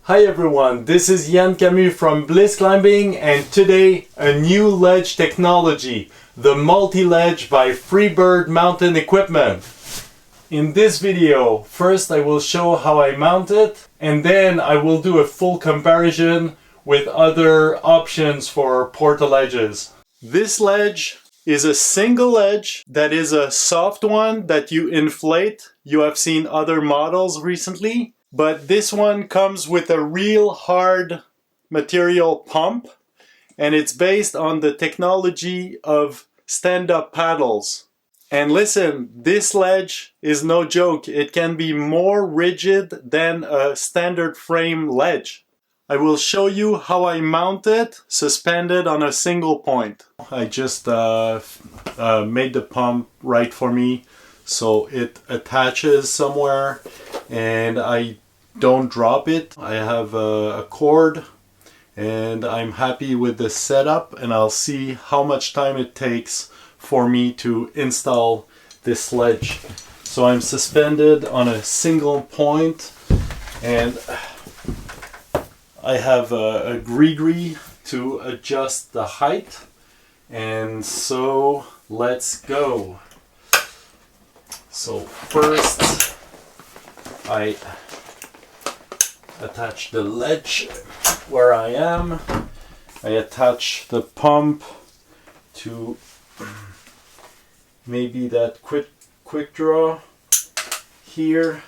Hi everyone, this is Yann Camus from Bliss Climbing, and today a new ledge technology, the MultiLedge by Freebird Mountain Equipment. In this video, first I will show how I mount it, and then I will do a full comparison with other options for Portaledges. This ledge is a single ledge that is a soft one that you inflate. You have seen other models recently. But this one comes with a real hard material pump, and it's based on the technology of stand-up paddles. And listen, this ledge is no joke. It can be more rigid than a standard frame ledge. I will show you how I mount it suspended on a single point. I just made the pump right for me, so it attaches somewhere and I don't drop it. I have a cord and I'm happy with the setup, and I'll see how much time it takes for me to install this ledge. So I'm suspended on a single point and I have a gree to adjust the height, and so let's go. So first I attach the ledge where I am. I attach the pump to maybe that quick draw here.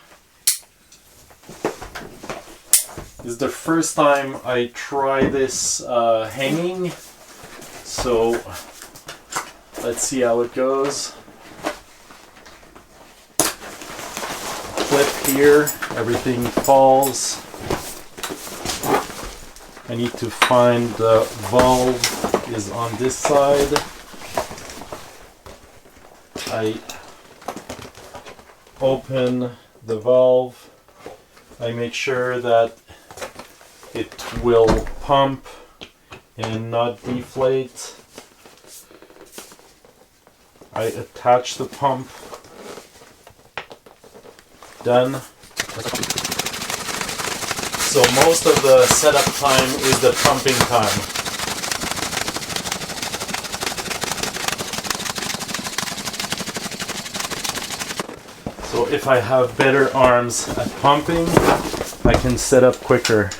This is the first time I try this hanging, so let's see how it goes. Clip here, everything falls. I need to find the valve is on this side. I open the valve. I make sure that it will pump and not deflate. I attach the pump. Done. So most of the setup time is the pumping time. So if I have better arms at pumping, I can set up quicker.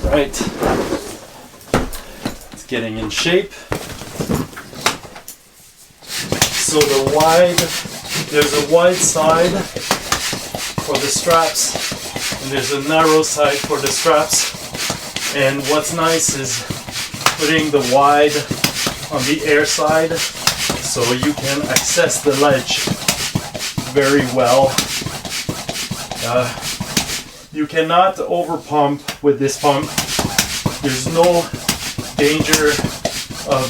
All right. Getting in shape. So there's a wide side for the straps and there's a narrow side for the straps, and what's nice is putting the wide on the air side so you can access the ledge very well. You cannot over pump with this pump. There's no danger of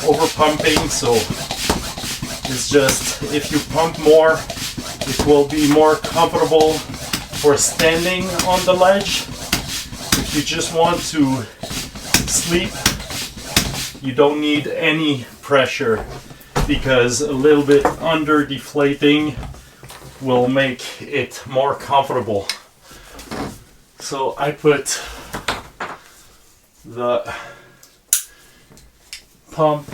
over pumping, so it's just, if you pump more, it will be more comfortable for standing on the ledge. If you just want to sleep, you don't need any pressure, because a little bit under deflating will make it more comfortable. So I put the pump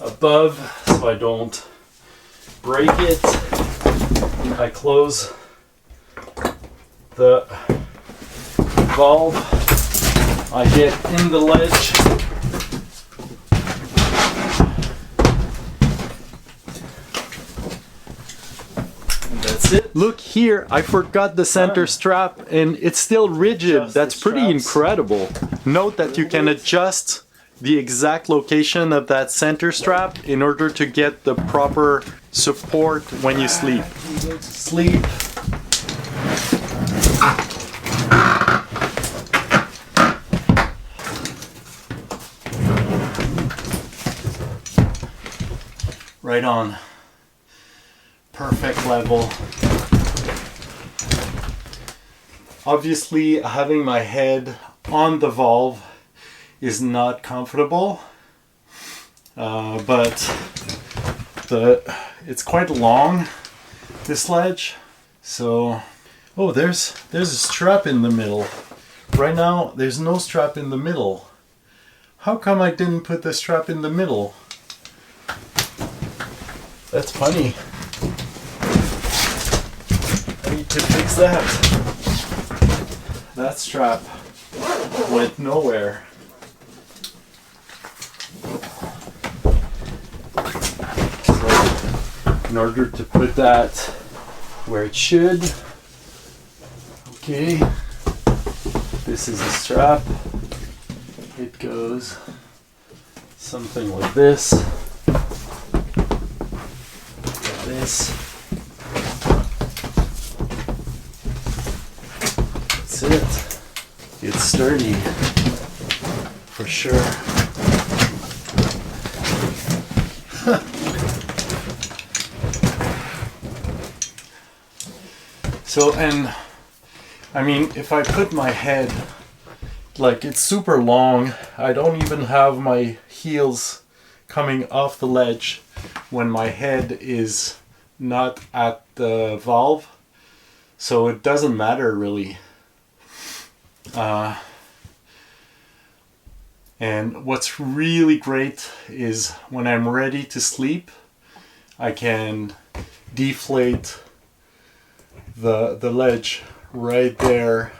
above so I don't break it. I close the valve. I get in the ledge. And that's it. Look here, I forgot the center strap and it's still rigid. That's pretty incredible. Note that you can adjust the exact location of that center strap in order to get the proper support when you sleep. You go to sleep. Right on. Perfect level. Obviously, having my head on the valve is not comfortable, but it's quite long, this ledge. So, oh, there's a strap in the middle. Right now, there's no strap in the middle. How come I didn't put the strap in the middle? That's funny. I need to fix that. That strap went nowhere. So, in order to put that where it should, okay, this is the strap. It goes something like this. Like this. That's it. It's sturdy for sure. So, and I mean, if I put my head, like, it's super long, I don't even have my heels coming off the ledge when my head is not at the valve, so it doesn't matter really. And what's really great is when I'm ready to sleep, I can deflate the ledge right there,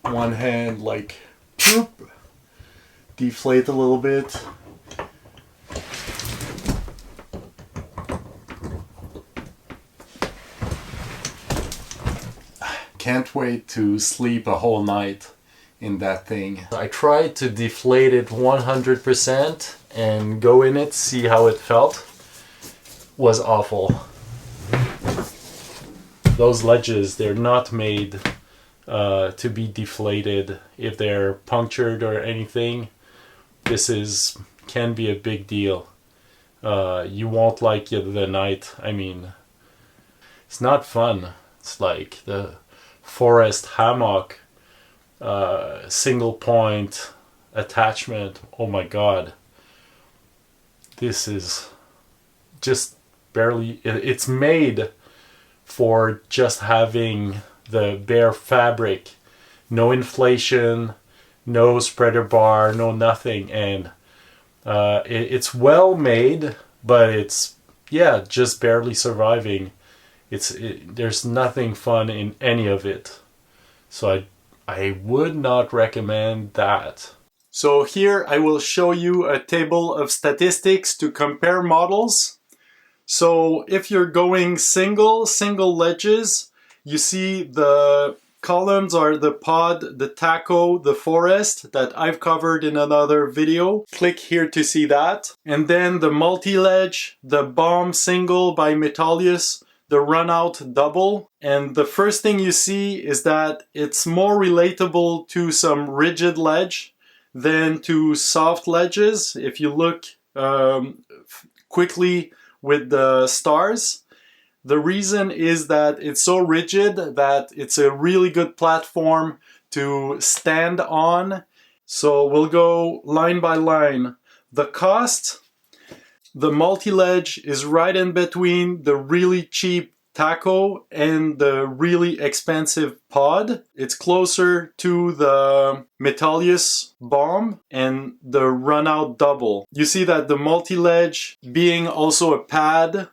one hand, like, whoop, deflate a little bit. Can't wait to sleep a whole night in that thing. I tried to deflate it 100% and go in it, see how it felt. Was awful. Those ledges, they're not made to be deflated. If they're punctured or anything, this can be a big deal. You won't like it the night. I mean, it's not fun. It's like the forest hammock, single point attachment. Oh my god, this is just barely, it's made for just having the bare fabric, no inflation, no spreader bar, no nothing, and it's well made, but it's, yeah, just barely surviving. There's nothing fun in any of it, so I would not recommend that. So here I will show you a table of statistics to compare models. So if you're going single ledges, you see the columns are the pod, the taco, the forest that I've covered in another video. Click here to see that. And then the MultiLedge, the bomb single by Metolius, the Runout Double. And the first thing you see is that it's more relatable to some rigid ledge than to soft ledges. If you look quickly with the stars, the reason is that it's so rigid that it's a really good platform to stand on. So we'll go line by line. The cost, the MultiLedge is right in between the really cheap taco and the really expensive pod. It's closer to the Metolius bomb and the Runout Double. You see that the MultiLedge being also a pad,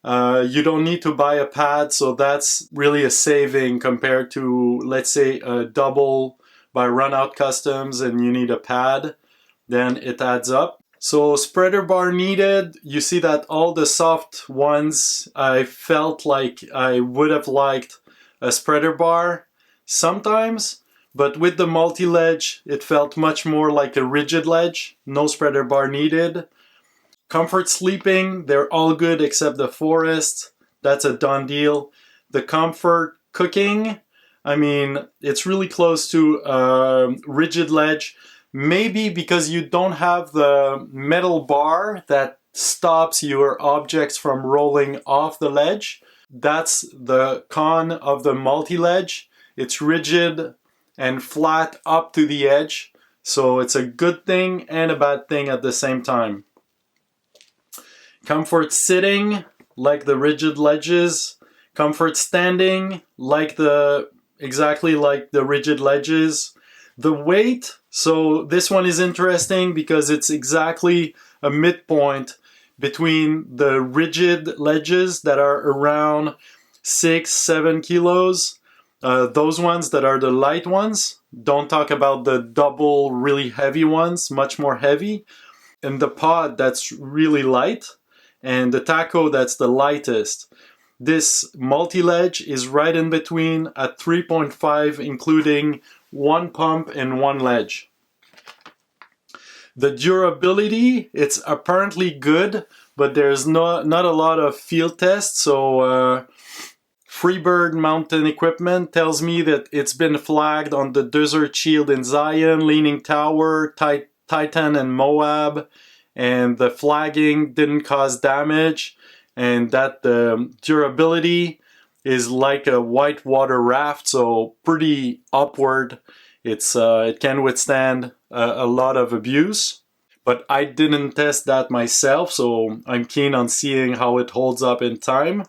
you don't need to buy a pad, so that's really a saving compared to, let's say, a double by Runout Customs and you need a pad, then it adds up. So spreader bar needed. You see that all the soft ones, I felt like I would have liked a spreader bar sometimes, but with the MultiLedge, it felt much more like a rigid ledge. No spreader bar needed. Comfort sleeping, they're all good except the forest. That's a done deal. The comfort cooking, I mean, it's really close to rigid ledge. Maybe because you don't have the metal bar that stops your objects from rolling off the ledge. That's the con of the MultiLedge. It's rigid and flat up to the edge, So it's a good thing and a bad thing at the same time. Comfort sitting, like the rigid ledges. Comfort standing, exactly like the rigid ledges. The weight, so this one is interesting because it's exactly a midpoint between the rigid ledges that are around 6-7 kilos. Those ones that are the light ones. Don't talk about the double really heavy ones, much more heavy. And the pod that's really light. And the taco that's the lightest. This MultiLedge is right in between at 3.5, including one pump and one ledge. The durability, it's apparently good, but there's not a lot of field tests. So Freebird Mountain Equipment tells me that it's been flagged on the Desert Shield in Zion, Leaning Tower, Titan and Moab, and the flagging didn't cause damage, and that the durability is like a whitewater raft, so pretty upward. It can withstand a lot of abuse, but I didn't test that myself, so I'm keen on seeing how it holds up in time.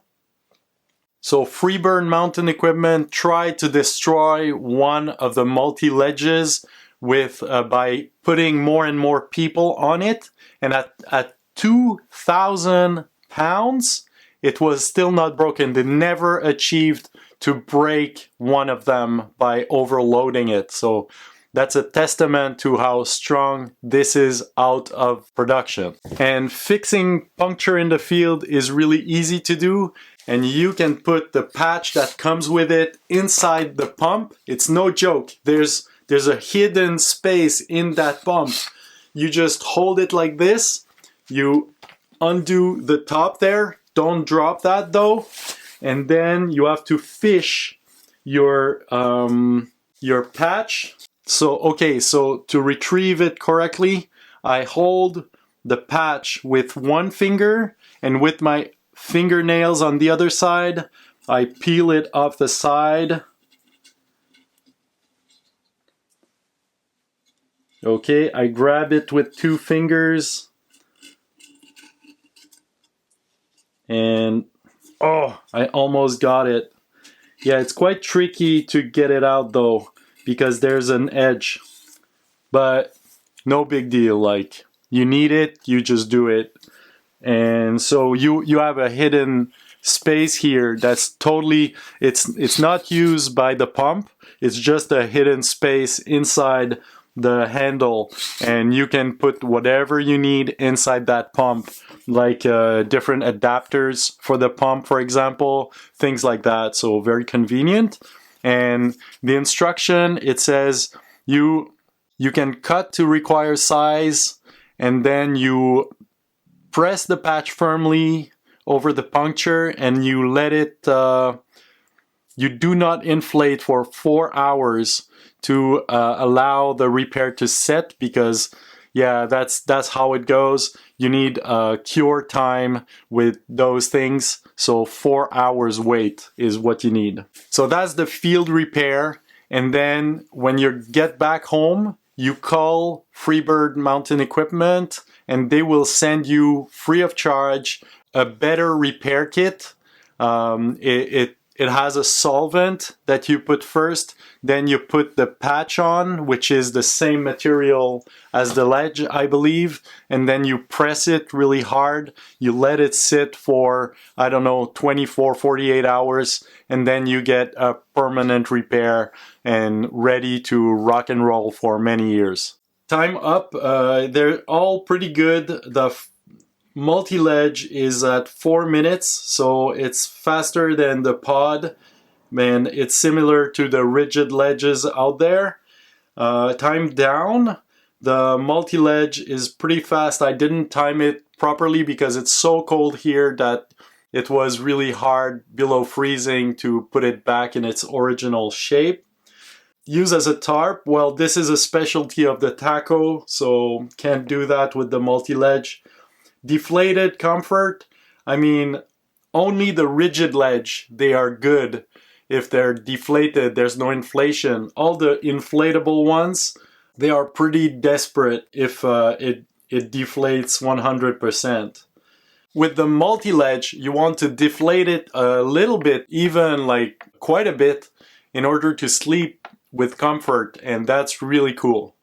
So Freebird Mountain Equipment tried to destroy one of the MultiLedges by putting more and more people on it, and at 2,000 pounds, it was still not broken. They never achieved to break one of them by overloading it. So that's a testament to how strong this is out of production. And fixing puncture in the field is really easy to do. And you can put the patch that comes with it inside the pump. It's no joke. There's a hidden space in that pump. You just hold it like this. You undo the top there. Don't drop that though. And then you have to fish your patch. So to retrieve it correctly, I hold the patch with one finger, and with my fingernails on the other side, I peel it off the side. Okay, I grab it with two fingers. And oh, I almost got it. Yeah, it's quite tricky to get it out though, because there's an edge. But no big deal, like you need it, you just do it. And so you have a hidden space here that's totally, it's not used by the pump, it's just a hidden space inside the handle, and you can put whatever you need inside that pump, like different adapters for the pump, for example, things like that. So very convenient. And the instruction, it says you can cut to required size, and then you press the patch firmly over the puncture, and you let it, you do not inflate for 4 hours to allow the repair to set, because yeah, that's how it goes. You need cure time with those things, so 4 hours wait is what you need. So that's the field repair, and then when you get back home, you call Freebird Mountain Equipment, and they will send you free of charge a better repair kit. It has a solvent that you put first, then you put the patch on, which is the same material as the ledge, I believe, and then you press it really hard. You let it sit for, I don't know, 24, 48 hours, and then you get a permanent repair and ready to rock and roll for many years. Time up, they're all pretty good. The MultiLedge is at 4 minutes, so it's faster than the pod, and it's similar to the rigid ledges out there. Time down, the MultiLedge is pretty fast. I didn't time it properly because it's so cold here that it was really hard below freezing to put it back in its original shape. Use as a tarp, well, this is a specialty of the taco, so can't do that with the MultiLedge. Deflated comfort, I mean, only the rigid ledge, they are good. If they're deflated, there's no inflation. All the inflatable ones, They are pretty desperate if it deflates 100%. With the MultiLedge, you want to deflate it a little bit, even like quite a bit, in order to sleep with comfort, and that's really cool.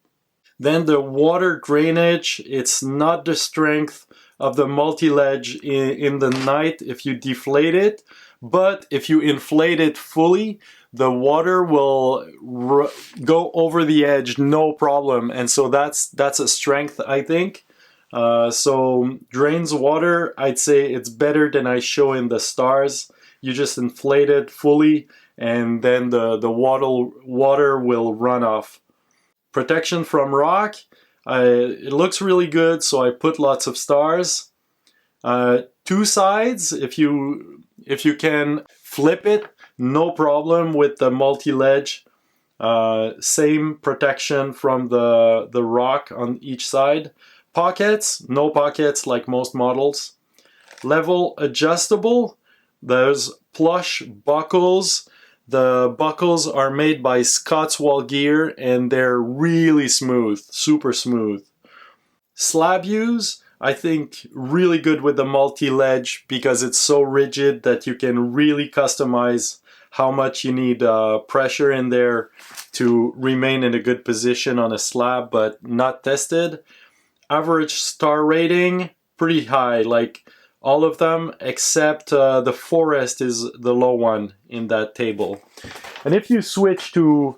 Then the water drainage, it's not the strength of the MultiLedge in the night if you deflate it, but if you inflate it fully, the water will go over the edge no problem, and so that's a strength, I think. So drains water, I'd say it's better than I show in the stars. You just inflate it fully and then the water will run off. Protection from rock, it looks really good, so I put lots of stars. Two sides, if you can flip it, no problem with the MultiLedge. Same protection from the rock on each side. Pockets, no pockets like most models. Level adjustable, there's plush buckles. The buckles are made by Scotswall Gear and they're really smooth, super smooth. Slab use, I think really good with the MultiLedge because it's so rigid that you can really customize how much you need pressure in there to remain in a good position on a slab, but not tested. Average star rating, pretty high, like all of them except the forest is the low one in that table. And if you switch to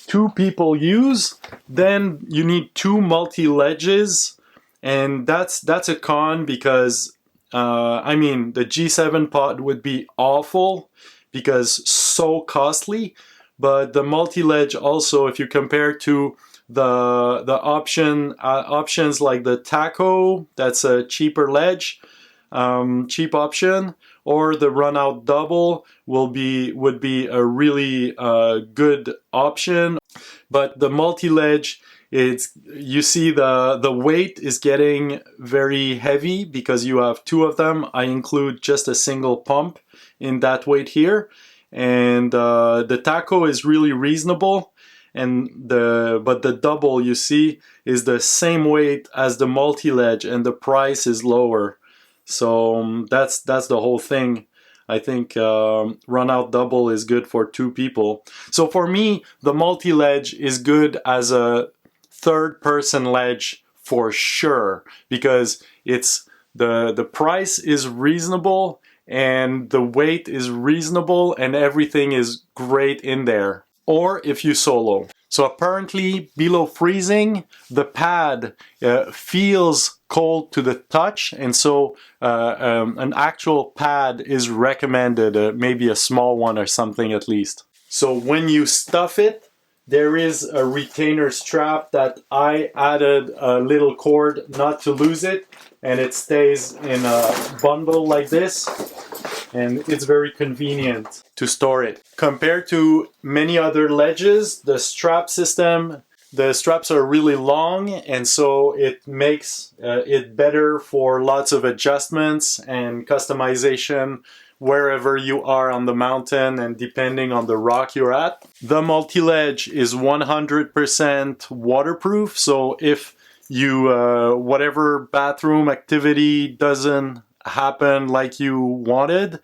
2 people use, then you need 2 MultiLedges, and that's a con because I mean the G7 pod would be awful because so costly, but the MultiLedge also, if you compare to the options like the Taco, that's a cheaper ledge, cheap option, or the Runout Double would be a really good option. But the MultiLedge, you see the weight is getting very heavy because you have 2 of them. I include just a single pump in that weight here, and the Taco is really reasonable. But the Double, you see, is the same weight as the MultiLedge and the price is lower. So that's the whole thing. I think Runout Double is good for 2 people. So for me, the MultiLedge is good as a third-person ledge for sure because it's the price is reasonable and the weight is reasonable and everything is great in there. Or if you solo. So apparently below freezing, the pad feels cold to the touch, and so an actual pad is recommended, maybe a small one or something at least. So when you stuff it, there is a retainer strap that I added a little cord not to lose it, and it stays in a bundle like this. And it's very convenient to store it. Compared to many other ledges, the straps are really long, and so it makes it better for lots of adjustments and customization wherever you are on the mountain and depending on the rock you're at. The MultiLedge is 100% waterproof, so if you whatever bathroom activity doesn't happen like you wanted,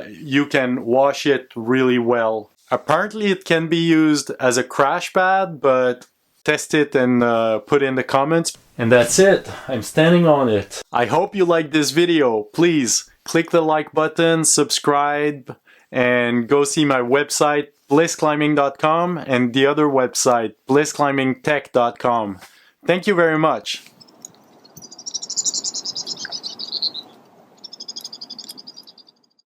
you can wash it really well. Apparently it can be used as a crash pad, but test it and put in the comments. And that's it. I'm standing on it. I hope you liked this video. Please click the like button, subscribe, and go see my website blissclimbing.com and the other website blissclimbingtech.com. Thank you very much.